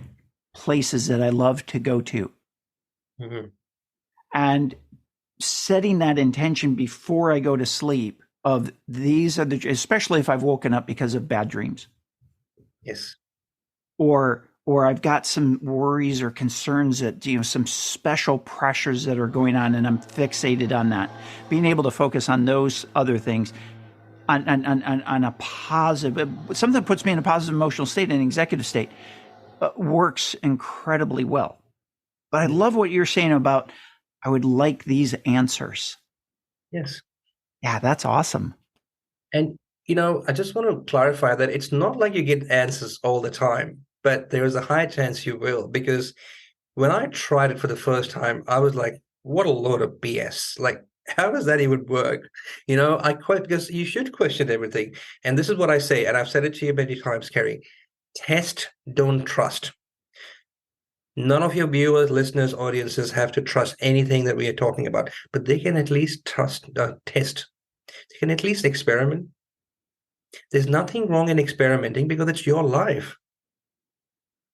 places that I love to go to. Mm-hmm. And setting that intention before I go to sleep of these are the, especially if I've woken up because of bad dreams. Yes. Or I've got some worries or concerns that, some special pressures that are going on and I'm fixated on that. Being able to focus on those other things on a positive, something that puts me in a positive emotional state, an executive state, works incredibly well. But I love what you're saying about, I would like these answers. Yes. Yeah, that's awesome. And, I just want to clarify that it's not like you get answers all the time, but there is a high chance you will, because when I tried it for the first time, I was like, what a load of BS. Like, how does that even work? Because you should question everything. And this is what I say, and I've said it to you many times, Kerry. Test, don't trust. None of your viewers, listeners, audiences have to trust anything that we are talking about, but they can at least test. They can at least experiment. There's nothing wrong in experimenting because it's your life.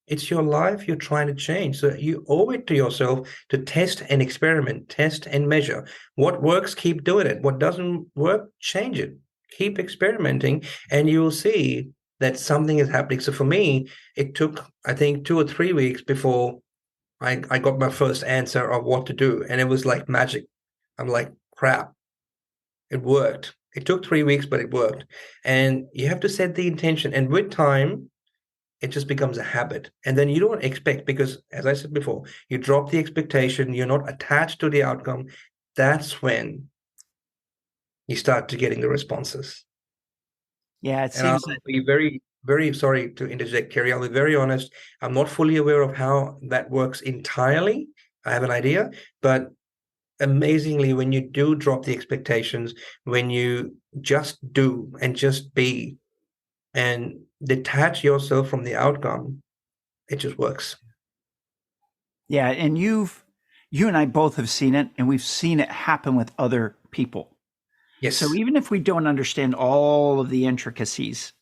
It's your life you're trying to change. So you owe it to yourself to test and experiment, test and measure. What works, keep doing it. What doesn't work, change it. Keep experimenting, and you will see that something is happening. So for me, it took, I think, 2 or 3 weeks before I got my first answer of what to do. And it was like magic. I'm like, crap, it worked. It took 3 weeks, but it worked. And you have to set the intention. And with time, it just becomes a habit. And then you don't expect, because as I said before, you drop the expectation, you're not attached to the outcome. That's when you start to getting the responses. Yeah, it And I'll seems that. be very, very sorry to interject, Kerry. I'll be very honest. I'm not fully aware of how that works entirely. I have an idea, but amazingly, when you do drop the expectations, when you just do and just be and detach yourself from the outcome, it just works. Yeah, and you and I both have seen it, and we've seen it happen with other people. Yes. So even if we don't understand all of the intricacies,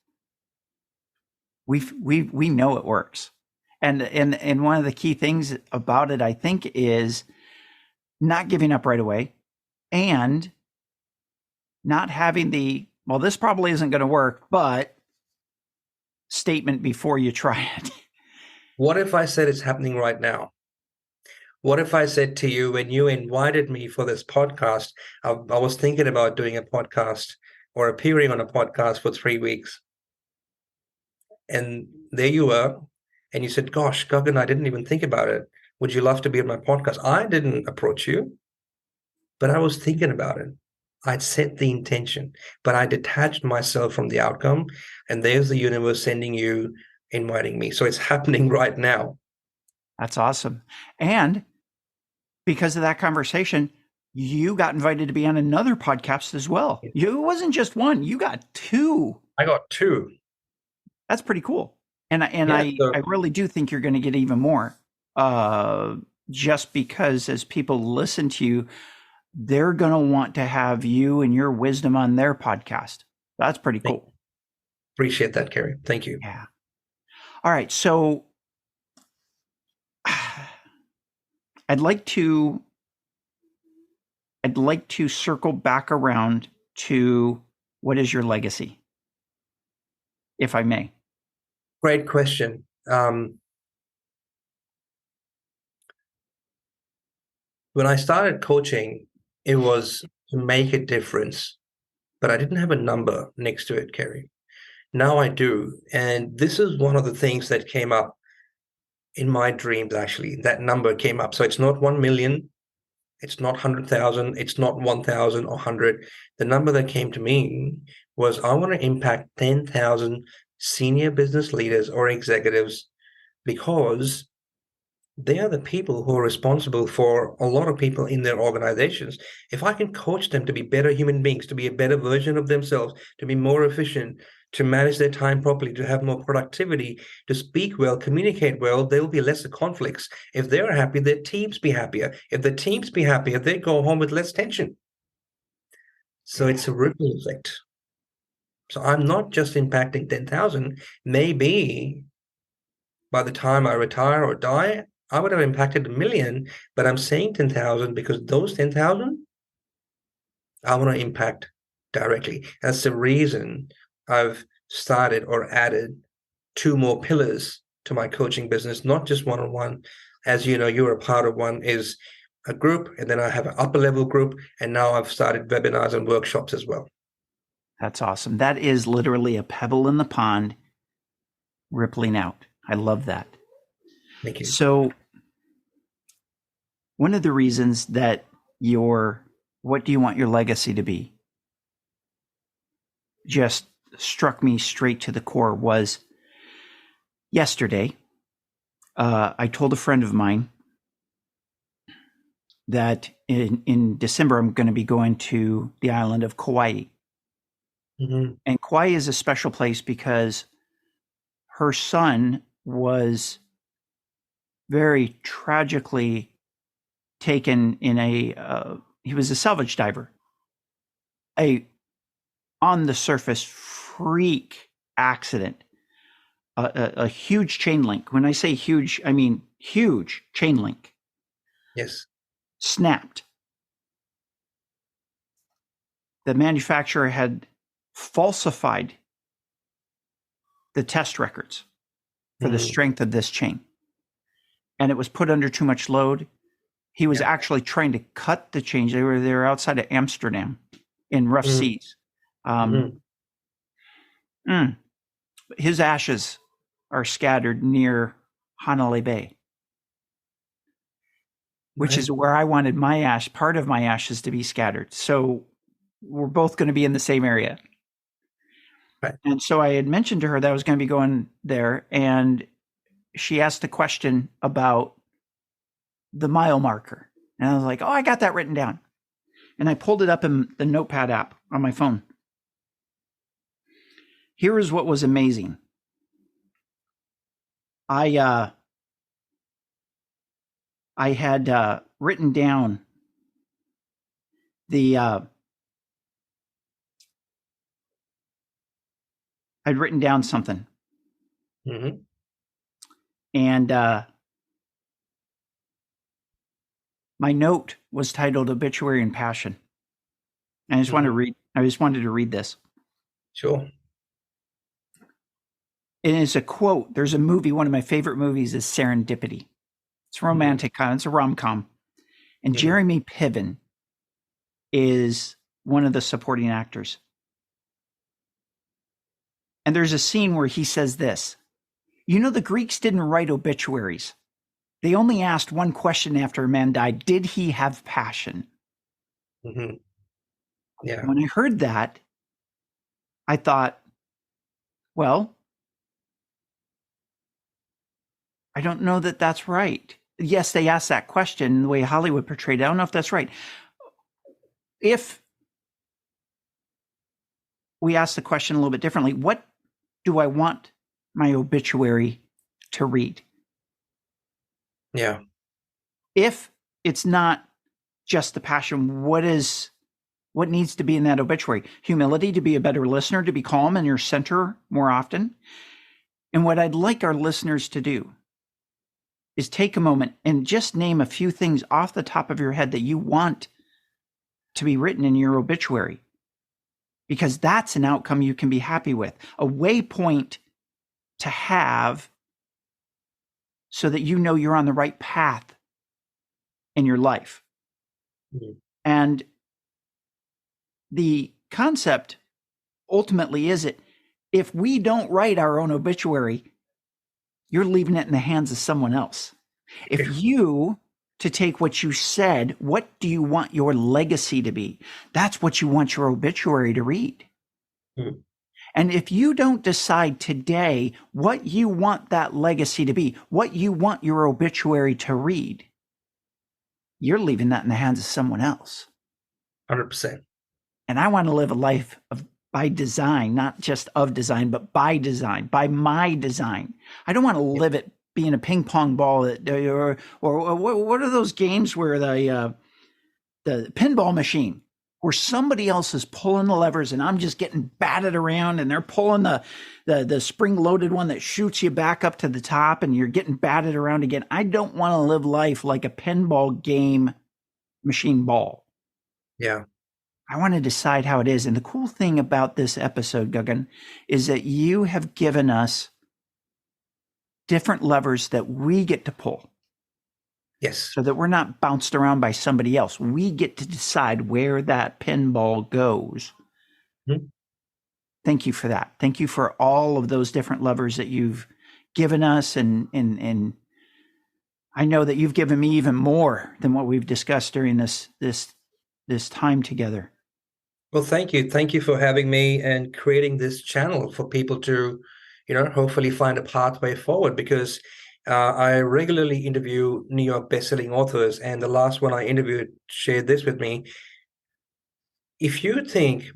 we know it works. And one of the key things about it, I think, is not giving up right away, and not having the, well, this probably isn't going to work, but statement before you try it. What if I said it's happening right now? What if I said to you, when you invited me for this podcast, I was thinking about doing a podcast or appearing on a podcast for 3 weeks. And there you were. And you said, gosh, Gagan, I didn't even think about it. Would you love to be on my podcast? I didn't approach you, but I was thinking about it. I'd set the intention, but I detached myself from the outcome. And there's the universe sending you, inviting me. So it's happening right now. That's awesome. And because of that conversation, you got invited to be on another podcast as well. It wasn't just one, you got two. I got two. That's pretty cool. And Yeah, I really do think you're going to get even more. Just because as people listen to you, they're going to want to have you and your wisdom on their podcast. That's pretty cool. Appreciate that, Kerry. Thank you. Yeah. All right. So I'd like to circle back around to what is your legacy, if I may. Great question. When I started coaching, it was to make a difference, but I didn't have a number next to it, Kerry. Now I do. And this is one of the things that came up in my dreams, actually. That number came up. So it's not 1 million, it's not 100,000, it's not 1,000 or 100. The number that came to me was, I want to impact 10,000 senior business leaders or executives, because they are the people who are responsible for a lot of people in their organizations. If I can coach them to be better human beings, to be a better version of themselves, to be more efficient, to manage their time properly, to have more productivity, to speak well, communicate well, there will be lesser conflicts. If they're happy, their teams be happier. If the teams be happier, they go home with less tension. So it's a ripple effect. So I'm not just impacting 10,000. Maybe by the time I retire or die, I would have impacted 1 million, but I'm saying 10,000 because those 10,000 I want to impact directly. That's the reason I've started or added 2 more pillars to my coaching business, not just one-on-one. As you know, you're a part of one, is a group, and then I have an upper level group, and now I've started webinars and workshops as well. That's awesome. That is literally a pebble in the pond rippling out. I love that. Thank you. So one of the reasons that what do you want your legacy to be, just struck me straight to the core was yesterday. I told a friend of mine that in December, I'm going to be going to the island of Kauai. Mm-hmm. And Kauai is a special place because her son was very tragically taken in he was a salvage diver, on the surface freak accident, a huge chain link. When I say huge, I mean huge chain link. Yes. Snapped. The manufacturer had falsified the test records for the strength of this chain. And it was put under too much load. He was actually trying to cut the chain. They were outside of Amsterdam in rough seas. His ashes are scattered near Hanalei Bay, which is where I wanted my part of my ashes to be scattered. So we're both going to be in the same area. Right. And so I had mentioned to her that I was going to be going there, and she asked a question about the mile marker. And I was like, oh, I got that written down. And I pulled it up in the Notepad app on my phone. Here is what was amazing. I had written down I'd written down something. And my note was titled Obituary and Passion. And I just wanted to read this. Sure. And it's a quote. There's a movie, one of my favorite movies is Serendipity. It's romantic, it's a rom-com. And Jeremy Piven is one of the supporting actors. And there's a scene where he says this, you know, the Greeks didn't write obituaries. They only asked one question after a man died. Did he have passion? Yeah. When I heard that, I thought, well, I don't know that that's right. Yes, they asked that question the way Hollywood portrayed it. I don't know if that's right. If we ask the question a little bit differently, what do I want my obituary to read? Yeah. If it's not just the passion, what needs to be in that obituary? Humility, to be a better listener, to be calm in your center more often. And what I'd like our listeners to do is take a moment and just name a few things off the top of your head that you want to be written in your obituary, because that's an outcome you can be happy with, a waypoint to have so that you know you're on the right path in your life. And the concept ultimately is it, if we don't write our own obituary, you're leaving it in the hands of someone else. If you, to take what you said, what do you want your legacy to be? That's what you want your obituary to read. And if you don't decide today what you want that legacy to be, what you want your obituary to read, you're leaving that in the hands of someone else. 100%. And I want to live a life by design, not just of design, but by design, by my design. I don't want to live it being a ping pong ball or what are those games where the pinball machine, where somebody else is pulling the levers and I'm just getting batted around, and they're pulling the spring loaded one that shoots you back up to the top and you're getting batted around again. I don't want to live life like a pinball game machine ball. Yeah. I want to decide how it is. And the cool thing about this episode, Gagan, is that you have given us different levers that we get to pull. Yes. So that we're not bounced around by somebody else. We get to decide where that pinball goes. Thank you for that. Thank you for all of those different levers that you've given us. And I know that you've given me even more than what we've discussed during this time together. Well, thank you. Thank you for having me and creating this channel for people to, hopefully find a pathway forward, because I regularly interview New York bestselling authors, and the last one I interviewed shared this with me. If you think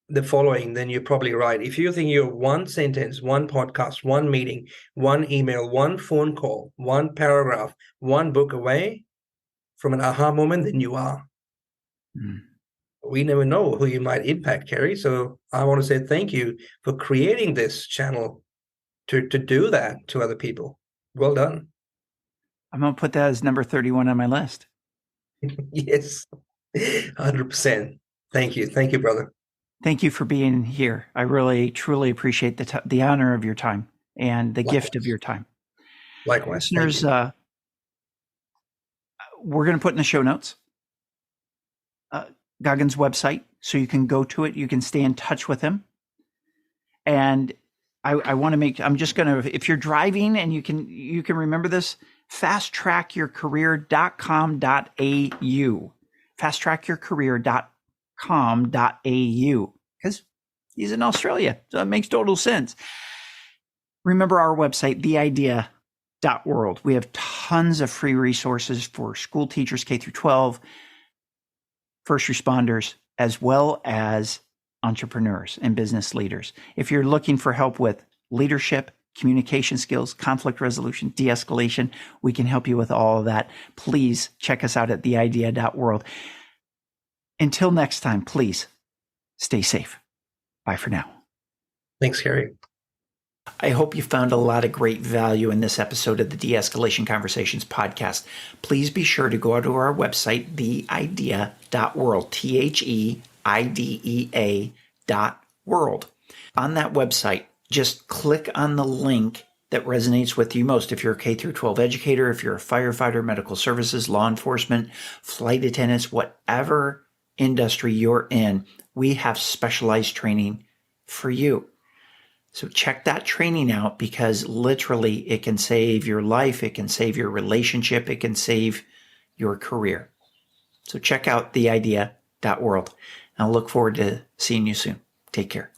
the following, then you're probably right. If you think you're one sentence, one podcast, one meeting, one email, one phone call, one paragraph, one book away from an aha moment, then you are. We never know who you might impact, Kerry. So I want to say thank you for creating this channel to do that to other people. Well done. I'm going to put that as number 31 on my list. Yes, 100%. Thank you. Thank you, brother. Thank you for being here. I really, truly appreciate the honor of your time and the gift of your time. Likewise. Listeners, we're going to put in the show notes Gagan's website, so you can go to it. You can stay in touch with him. And I want to I'm just going to, if you're driving and you can remember this, fasttrackyourcareer.com.au. Fasttrackyourcareer.com.au. Because he's in Australia, so it makes total sense. Remember our website, theidea.world. We have tons of free resources for school teachers, K through 12, first responders, as well as entrepreneurs and business leaders. If you're looking for help with leadership, communication skills, conflict resolution, de-escalation, we can help you with all of that. Please check us out at theidea.world. Until next time, please stay safe. Bye for now. Thanks, Gary. I hope you found a lot of great value in this episode of the De-Escalation Conversations podcast. Please be sure to go out to our website, theidea.world, THEIDEA.world. On that website, just click on the link that resonates with you most. If you're a K through 12 educator, if you're a firefighter, medical services, law enforcement, flight attendants, whatever industry you're in, we have specialized training for you. So check that training out, because literally it can save your life, it can save your relationship, it can save your career. So check out theidea.world. I'll look forward to seeing you soon. Take care.